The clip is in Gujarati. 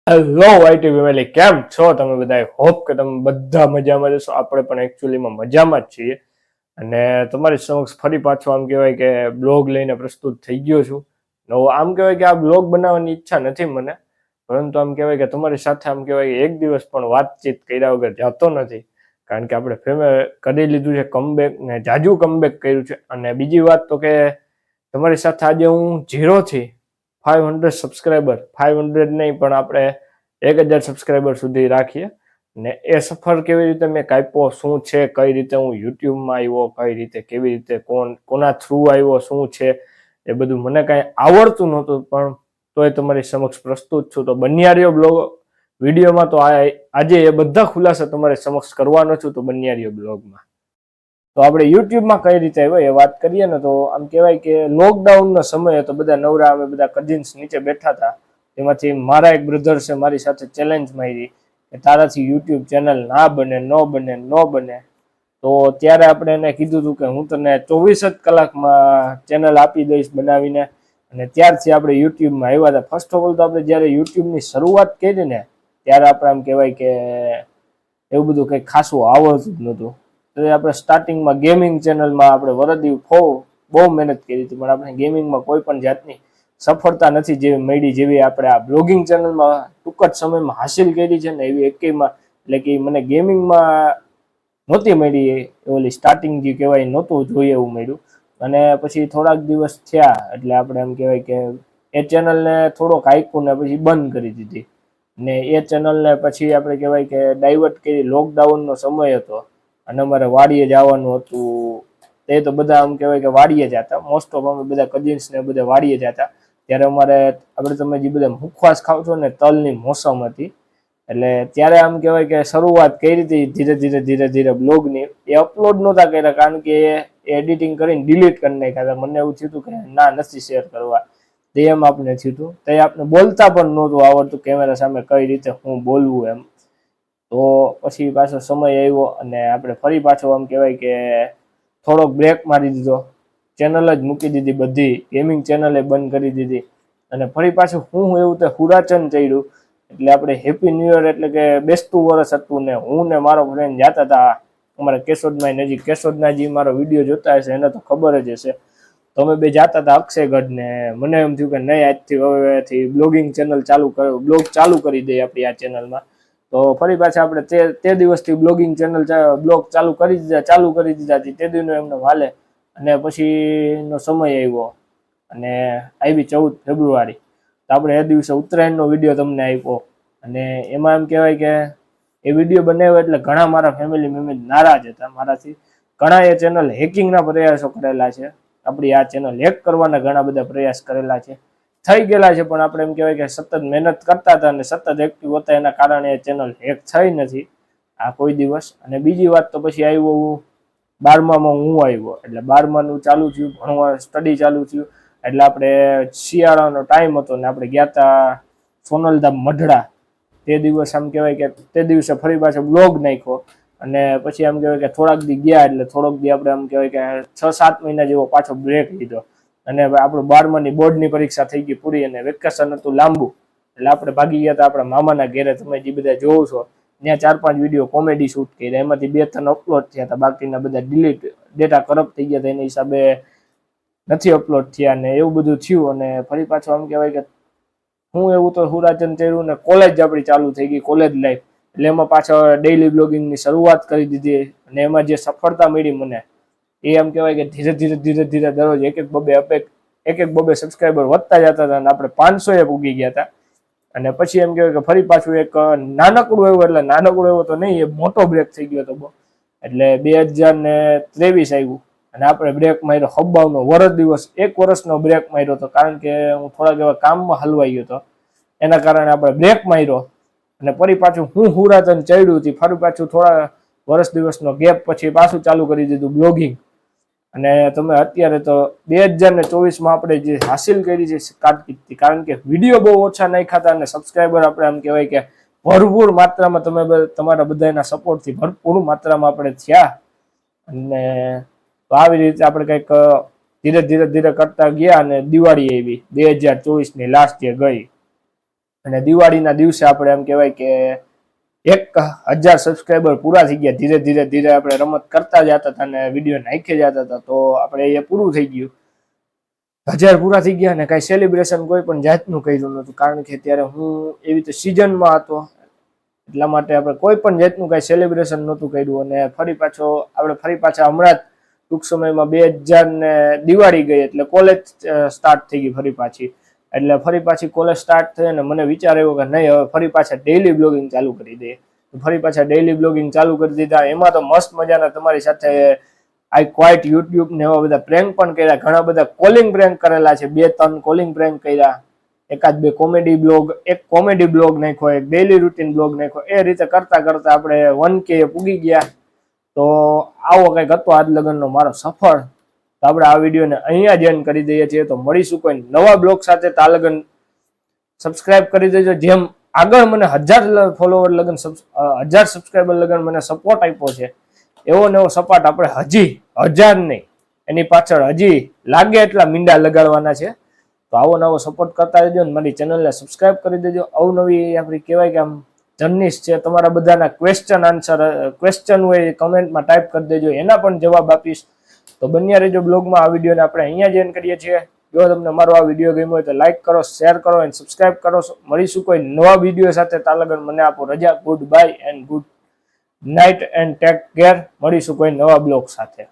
હેલો આઈટી ફેમિલી, કેમ છો તમે બધા? હોપ કે તમે બધા મજામાં જશો. આપણે પણ એકચ્યુઅલીમાં મજામાં જ છીએ અને તમારી સમક્ષ ફરી પાછો આમ કહેવાય કે બ્લોગ લઈને પ્રસ્તુત થઈ ગયો છું. નવો આમ કહેવાય કે આ બ્લોગ બનાવવાની ઈચ્છા નથી મને, પરંતુ આમ કહેવાય કે તમારી સાથે આમ કહેવાય કે એક દિવસ પણ વાતચીત કર્યા વગર જતો નથી. કારણ કે આપણે કરી લીધું છે કમબેક ને જાજુ કમબેક કર્યું છે. અને બીજી વાત તો કે તમારી સાથે આજે હું 0 થી 500 સબસ્ક્રાઈબર, 500 નહીં પણ આપણે 1000 સબસ્ક્રાઈબર સુધી રાખીએ. ને એ સફર કેવી રીતે મેં કાપ્યો, શું છે, કઈ રીતે હું યુટ્યુબમાં આવ્યો, કઈ રીતે કેવી રીતે કોના થ્રુ આવ્યો, શું છે એ બધું મને કાંઈ આવડતું નહોતું, પણ તોય તમારી સમક્ષ પ્રસ્તુત છું. તો બન્યા રહ્યો બ્લોગ વિડીયોમાં. તો આજે એ બધા ખુલાસા તમારી સમક્ષ કરવાનો છું. તો બન્યા રહ્યો બ્લોગમાં. તો આપણે યુટ્યુબમાં કઈ રીતે આવ્યો એ વાત કરીએ ને, તો આમ કહેવાય કે લોકડાઉનનો સમય હતો. બધા નવરા, અમે બધા કઝિન્સ નીચે બેઠા હતા. તેમાંથી મારા એક બ્રધર છે, મારી સાથે ચેલેન્જ મારી કે તારાથી યુટ્યુબ ચેનલ ના બને, ન બને. તો ત્યારે આપણે એને કીધું હતું કે હું તને 24 જ કલાકમાં ચેનલ આપી દઈશ બનાવીને. અને ત્યારથી આપણે યુટ્યુબમાં આવ્યા હતા. ફર્સ્ટ ઓફ ઓલ તો આપણે જ્યારે યુટ્યુબની શરૂઆત કરી ને, ત્યારે આપણે આમ કહેવાય કે એવું બધું કંઈક ખાસું આવડતું જ નહોતું. તો આપણે સ્ટાર્ટિંગમાં ગેમિંગ ચેનલમાં આપણે વરદી બહુ મહેનત કરી હતી, પણ આપણે ગેમિંગમાં કોઈ પણ જાતની સફળતા નથી જેવી મળી જેવી આપણે આ બ્લોગિંગ ચેનલમાં ટૂંક જ સમયમાં હાસિલ કરી છે ને, એવી એકેયમાં એટલે કે મને ગેમિંગમાં નહોતી મળી. ઓલી સ્ટાર્ટિંગ જે કહેવાય નહોતું જોઈએ એવું મળ્યું. અને પછી થોડાક દિવસ થયા એટલે આપણે એમ કહેવાય કે એ ચેનલને થોડોક હાઈકું ને પછી બંધ કરી દીધી. ને એ ચેનલને પછી આપણે કહેવાય કે ડાયવર્ટ કરી. લોકડાઉનનો સમય હતો અને અમારે વાડીએ જવાનું હતું. તે તો બધા આમ કહેવાય કે વાડીએ જતા, મોસ્ટ ઓફ અમે બધા કઝિન્સ ને બધા વાડીએ જતા. ત્યારે અમારે આપણે તમે જે બધા મુખવાસ ખાવ છો ને, તલની મોસમ હતી. એટલે ત્યારે આમ કહેવાય કે શરૂઆત કરી હતી ધીરે ધીરે બ્લોગની. એ અપલોડ નહોતા કર્યા કારણ કે એડિટિંગ કરીને ડિલીટ કરી નાખ્યા હતા. મને એવું થયું હતું કે ના, નથી શેર કરવા. તે એમ આપણે થયું હતું. તે આપણે બોલતા પણ નહોતું આવડતું કેમેરા સામે કઈ રીતે હું બોલવું એમ. તો પછી પાછો સમય આવ્યો અને આપણે ફરી પાછો આમ કહેવાય કે થોડોક બ્રેક મારી દીધો. ચેનલ જ મૂકી દીધી, બધી ગેમિંગ ચેનલે બંધ કરી દીધી. અને ફરી પાછું હું એવું તે હુરાચન ચડ્યું. એટલે આપણે હેપી ન્યૂ યર એટલે કે બેસતું વર્ષ હતું ને, હું ને મારો ફ્રેન્ડ જતા હતા અમારે કેશોદમાં નજીક. કેશોદના જે મારો વિડીયો જોતા હશે એને તો ખબર જ હશે. તો અમે બે જતા હતા અક્ષયગઢ ને. મને એમ થયું કે નહીં, આજથી હવેથી બ્લોગિંગ ચેનલ બ્લોગ ચાલુ કરી દઈએ આપણી આ ચેનલમાં. તો ફરી પાછા આપણે તે દિવસથી બ્લોગિંગ ચેનલ બ્લોગ ચાલુ કરી દીધા હતી તે દિનો એમને હાલે. અને પછીનો સમય આવ્યો અને આવી 14 ફેબ્રુઆરી. તો આપણે એ દિવસે ઉત્તરાયણનો વિડીયો તમને આપ્યો. અને એમાં એમ કહેવાય કે એ વિડીયો બનાવ્યો એટલે ઘણા મારા ફેમિલી મેમ્બર નારાજ હતા મારાથી. ઘણા એ ચેનલ હેકિંગના પ્રયાસો કરેલા છે. આપણી આ ચેનલ હેક કરવાના ઘણા બધા પ્રયાસ કરેલા છે, થઈ ગયેલા છે. પણ આપણે એમ કહેવાય કે સતત મહેનત કરતા હતા અને સતત એક્ટિવ હતા, એના કારણે એ ચેનલ હેક થઈ નથી આ કોઈ દિવસ. અને બીજી વાત તો પછી આવ્યો 12માં હું આવ્યો. એટલે 12માનું ચાલુ થયું, ભણવા સ્ટડી ચાલુ થયું. એટલે આપણે શિયાળાનો ટાઈમ હતો ને આપણે ગયા હતા સોનલધામ મઢડા. તે દિવસ આમ કહેવાય કે તે દિવસે ફરી પાછો બ્લોગ નાખ્યો. અને પછી આમ કહેવાય કે થોડાક દી ગયા એટલે થોડોક દી આપણે આમ કહેવાય કે 6-7 મહિના જેવો પાછો બ્રેક લીધો. અને આપણું 12માની બોર્ડની પરીક્ષા થઈ ગઈ પૂરી અને વેકેશન હતું લાંબુ. એટલે આપણે ભાગી ગયા હતા આપણા મામાના ઘેરે. તમે જે બધા જોવો છો ત્યાં 4-5 વિડીયો કોમેડી શૂટ કર્યા, એમાંથી 2-3 અપલોડ થયા હતા. બાકીના બધા ડિલીટ, ડેટા કરપ્ટ થઈ ગયા હતા, એના હિસાબે નથી અપલોડ થયા ને એવું બધું થયું. અને ફરી પાછું આમ કહેવાય કે હું એવું તો હુરાચન ચડ્યું ને કોલેજ આપણી ચાલુ થઈ ગઈ, કોલેજ લાઈફ. એટલે એમાં પાછળ ડેઇલી બ્લોગિંગની શરૂઆત કરી દીધી. અને એમાં જે સફળતા મળી મને, એ એમ કહેવાય કે ધીરે ધીરે દરરોજ એક એક બબે સબસ્ક્રાઈબર વધતા જતા હતા અને આપણે 500 પૂગી ગયા હતા. અને પછી એમ કહેવાય કે ફરી પાછું એક નાનકડું એવું, એટલે નાનકડું એવું તો નહીં, એ મોટો બ્રેક થઈ ગયો હતો. એટલે 2023 આવ્યું અને આપણે બ્રેક માર્યો હબ્બાવનો દિવસ. 1 વર્ષનો બ્રેક માર્યો હતો કારણ કે હું થોડાક એવા કામમાં હલવાઈ ગયો હતો, એના કારણે આપણે બ્રેક માર્યો. અને ફરી પાછું હું હુરાચન ચડ્યું હતી. ફરી પાછું થોડા દિવસનો ગેપ પછી પાછું ચાલુ કરી દીધું બ્લોગિંગ. અને તમે અત્યારે તો 2024માં આપણે જે હાસિલ કરી છે કારકિર્દી, કારણ કે વિડીયો બહુ ઓછા નાખ્યા હતા અને સબસ્ક્રાઈબર આપણે આમ કહેવાય કે ભરપૂર માત્રામાં તમારા બધાના સપોર્ટથી ભરપૂર માત્રામાં આપણે થયા. અને તો આવી રીતે આપણે કંઈક ધીરે ધીરે કરતા ગયા અને દિવાળી આવી 2024ની લાસ્ટ યર ગઈ. અને દિવાળીના દિવસે આપણે એમ કહેવાય કે 1000 સબસ્ક્રાઈબર પૂરા થઈ ગયા. ધીરે ધીરે આપણે રમત કરતા જતા હતા અને વિડીયો નાખી જતા હતા. તો આપણે એ પૂરું થઈ ગયું. 1000 પૂરા થઈ ગયા અને કઈ સેલિબ્રેશન કોઈ પણ જાતનું કર્યું નતું, કારણ કે ત્યારે હું એવી રીતે સિઝનમાં હતો. એટલા માટે આપણે કોઈ પણ જાતનું કઈ સેલિબ્રેશન નહોતું કર્યું. અને ફરી પાછા હમણાં જ ટૂંક સમયમાં 2000 ને દિવાળી ગઈ એટલે કોલેજ સ્ટાર્ટ થઈ ગઈ ફરી પાછી. એટલે ફરી પાછી કોલેજ સ્ટાર્ટ થઈ અને મને વિચાર આવ્યો કે નહીં, હવે ફરી પાછા ડેઈલી બ્લોગિંગ ચાલુ કરી દઈએ. ફરી પાછા ડેઈલી બ્લોગિંગ ચાલુ કરી દીધા. એમાં તો મસ્ત મજાના તમારી સાથે આઈ ક્વાઇટ યુટ્યુબ ને એવા બધા પ્રેન્ક પણ કર્યા. ઘણા બધા કોલિંગ પ્રેન્ક કરેલા છે. 2-3 કોલિંગ પ્રેન્ક કર્યા. 1-2 કોમેડી બ્લોગ, એક કોમેડી બ્લોગ નાખ્યો, એક ડેઈલી રૂટીન બ્લોગ નાખ્યો. એ રીતે કરતા કરતા આપણે 1K પૂગી ગયા. તો આવો કંઈક હતો આજ લગનનો મારો સફર. તો આપણે આ વિડીયોને અહીંયા જ એન્ડ કરી દઈએ છીએ. તો મળીશું કોઈ નવા બ્લોગ સાથે. તો આ લગન સબસ્ક્રાઇબ કરી દેજો. જેમ આગળ મને 1000 ફોલોવર લગન 1000 સબસ્ક્રાઇબર લગન મને સપોર્ટ આપ્યો છે, એવો ને એવો સપોર્ટ આપણે હજી 1000 નહીં, એની પાછળ હજી લાગે એટલા મીંડા લગાડવાના છે. તો આવો નવો સપોર્ટ કરતા રહેજો અને મારી ચેનલને સબસ્ક્રાઇબ કરી દેજો. અવનવી આપણી કહેવાય કે આમ જર્નીસ છે. તમારા બધાના ક્વેશ્ચન હોય કમેન્ટમાં ટાઈપ કરી દેજો, એના પણ જવાબ આપીશ. તો બન્યા રહેજો બ્લોગમાં. આ વિડીયોને આપણે અહીંયા જ એન્ડ કરીએ છીએ. જો તમને મારો આ વિડીયો ગમ્યો હોય તો લાઈક કરો, શેર કરો અને સબસ્ક્રાઇબ કરો. મળીશું કોઈ નવા વિડીયો સાથે. તાલગન મને આપો રજા. Good bye and good night and take care. મળીશું કોઈ નવા બ્લોગ સાથે.